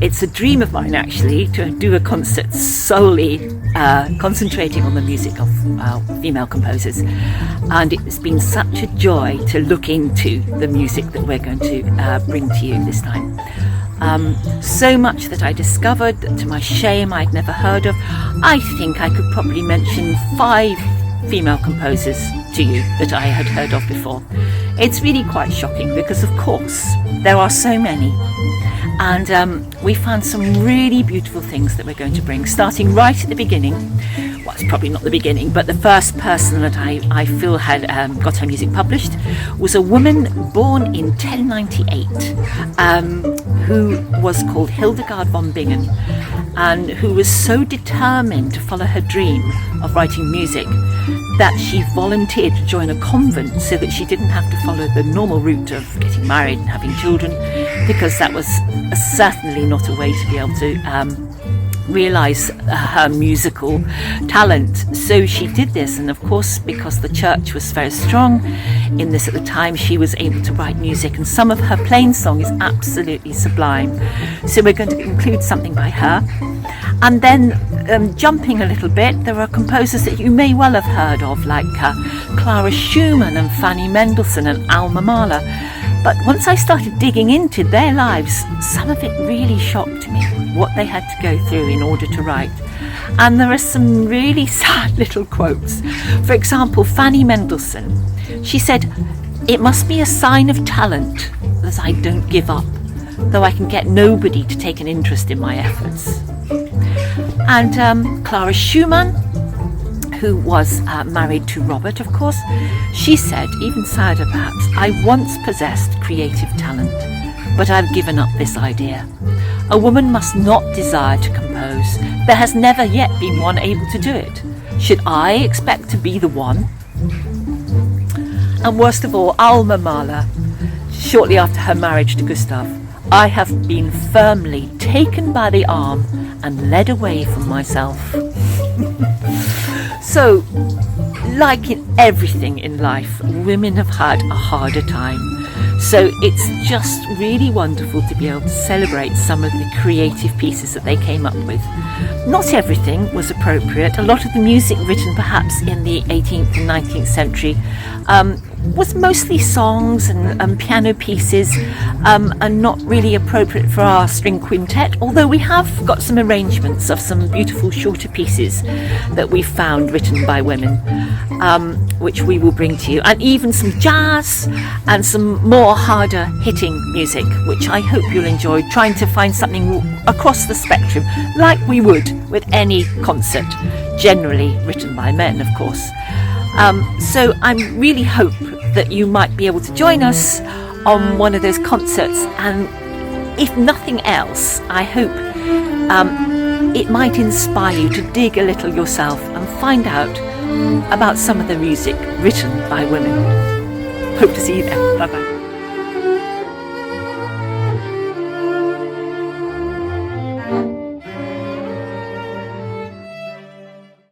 it's a dream of mine actually to do a concert solely concentrating on the music of female composers, and it's been such a joy to look into the music that we're going to bring to you this time. So much that I discovered that to my shame I'd never heard of. I think I could probably mention 5 female composers to you that I had heard of before. It's really quite shocking because of course there are so many, and we found some really beautiful things that we're going to bring, starting right at the beginning. Well, it's probably not the beginning, but the first person that I feel had got her music published was a woman born in 1098 who was called Hildegard von Bingen, and who was so determined to follow her dream of writing music that she volunteered to join a convent so that she didn't have to follow the normal route of getting married and having children, because that was certainly not a way to be able to realise her musical talent. So she did this, and of course because the church was very strong in this at the time, she was able to write music, and some of her plain song is absolutely sublime. So we're going to include something by her. And then jumping a little bit, there are composers that you may well have heard of, like Clara Schumann and Fanny Mendelssohn and Alma Mahler. But once I started digging into their lives, some of it really shocked me, what they had to go through in order to write. And there are some really sad little quotes. For example, Fanny Mendelssohn, she said, "It must be a sign of talent that I don't give up, though I can get nobody to take an interest in my efforts." And Clara Schumann, who was married to Robert, of course, she said, even sadder perhaps, "I once possessed creative talent, but I've given up this idea. A woman must not desire to compose. There has never yet been one able to do it. Should I expect to be the one?" And worst of all, Alma Mahler, shortly after her marriage to Gustav, "I have been firmly taken by the arm and led away from myself." So, like in everything in life, women have had a harder time. So it's just really wonderful to be able to celebrate some of the creative pieces that they came up with. Not everything was appropriate. A lot of the music written perhaps in the 18th and 19th century was mostly songs and piano pieces, and not really appropriate for our string quintet, although we have got some arrangements of some beautiful shorter pieces that we found written by women, which we will bring to you, and even some jazz and some more harder hitting music, which I hope you'll enjoy, trying to find something across the spectrum like we would with any concert, generally written by men, of course. So I really hope that you might be able to join us on one of those concerts, and if nothing else, I hope it might inspire you to dig a little yourself and find out about some of the music written by women. Hope to see you there. Bye bye.